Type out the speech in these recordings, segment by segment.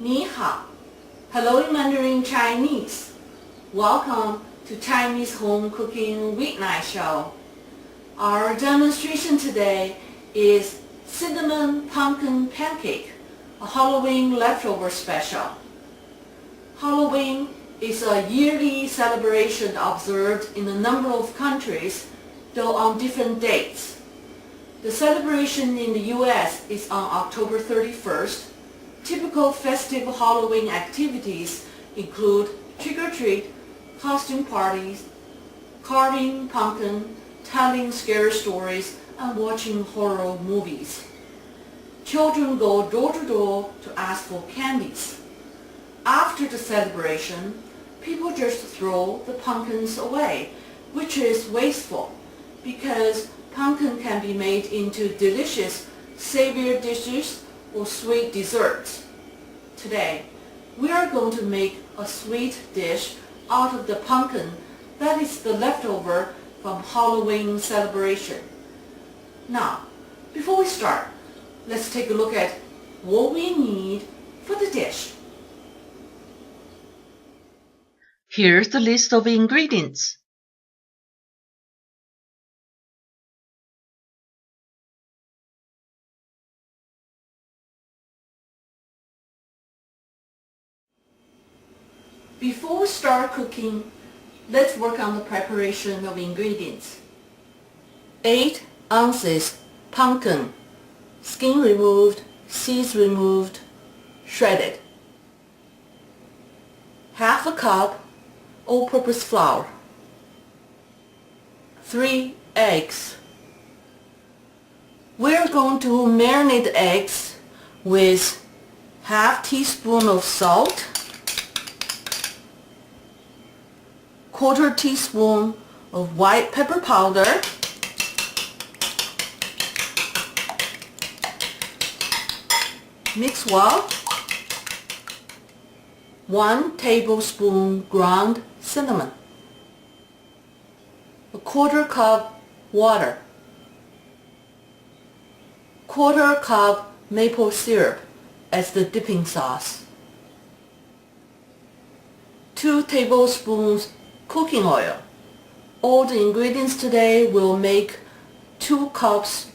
Ni hao. Hello in Mandarin Chinese. Welcome to Chinese Home Cooking Weeknight Show. Our demonstration today is cinnamon pumpkin pancake, a Halloween leftover special. Halloween is a yearly celebration observed in a number of countries, though on different dates. The celebration in the U.S. is on October 31st. Typical festive Halloween activities include trick-or-treat, costume parties, carving pumpkin, telling scary stories, and watching horror movies. Children go door to door to ask for candies. After the celebration, people just throw the pumpkins away, which is wasteful because pumpkin can be made into delicious savory dishes or sweet desserts. Today, we are going to make a sweet dish out of the pumpkin that is the leftover from Halloween celebration. Now, before we start, let's take a look at what we need for the dish. Here's the list of ingredients. Before we start cooking, let's work on the preparation of ingredients. 8 ounces pumpkin, skin removed, seeds removed, shredded. Half a cup all-purpose flour. 3 eggs. We're going to marinate the eggs with half teaspoon of salt, quarter teaspoon of white pepper powder, mix well, 1 tablespoon ground cinnamon, a quarter cup water, quarter cup maple syrup as the dipping sauce, 2 tablespoons cooking oil. All the ingredients today will make 2 cups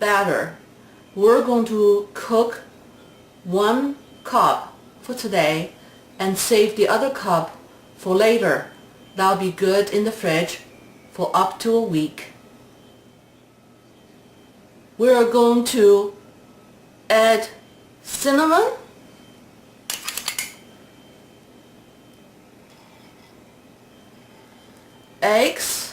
batter. We're going to cook 1 cup for today and save the other cup for later. That'll be good in the fridge for up to a week. We're going to add cinnamon, eggs,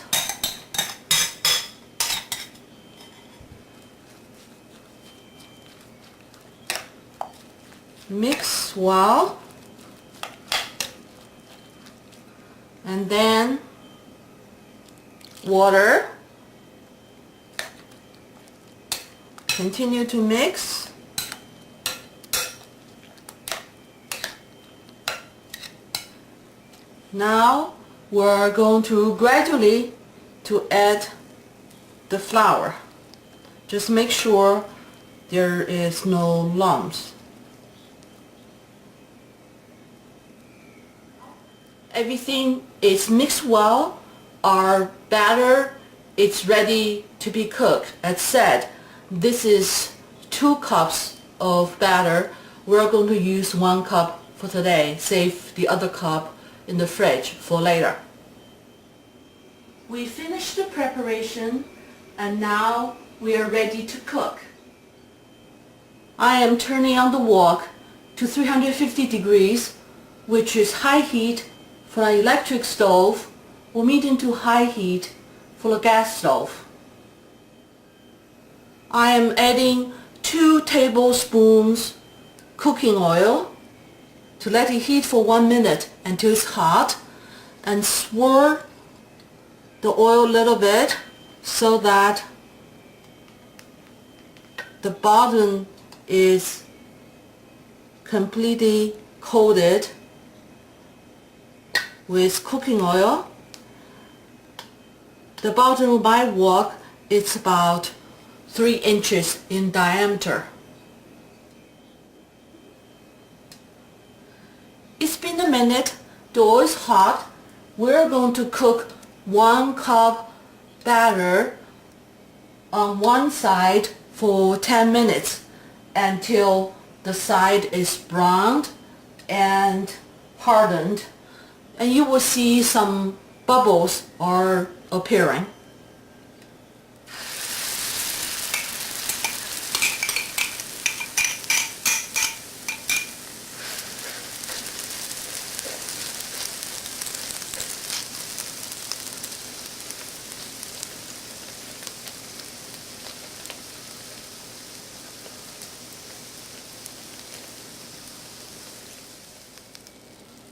mix well, and then water. Continue to mix. Now we're going to gradually add the flour. Just make sure there is no lumps. Everything is mixed well. Our batter is ready to be cooked. As said, this is 2 cups of batter. We're going to use 1 cup for today. Save the other cup in the fridge for later. We finished the preparation and now we are ready to cook. I am turning on the wok to 350 degrees, which is high heat for an electric stove or medium to high heat for a gas stove. I am adding 2 tablespoons cooking oil to let it heat for 1 minute until it's hot, and swirl the oil a little bit so that the bottom is completely coated with cooking oil. The bottom of my wok is about 3 inches in diameter. It's been a minute. The oil is hot. We're going to cook 1 cup batter on one side for 10 minutes until the side is browned and hardened, and you will see some bubbles are appearing.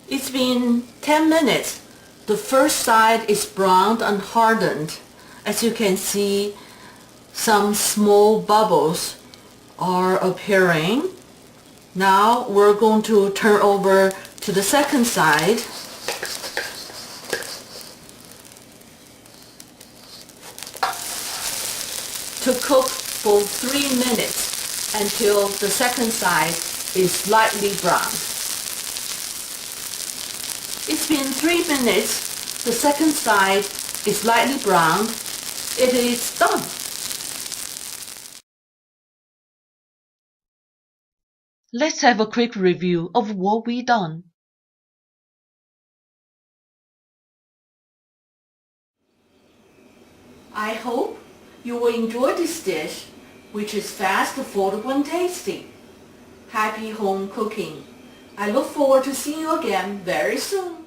It's been 10 minutes. The first side is browned and hardened. As you can see, some small bubbles are appearing. Now we're going to turn over to the second side. To cook for 3 minutes until the second side is lightly browned. It's been 3 minutes. The second side is lightly browned. It is done. Let's have a quick review of what we done. I hope you will enjoy this dish, which is fast, affordable, and tasty. Happy home cooking. I look forward to seeing you again very soon.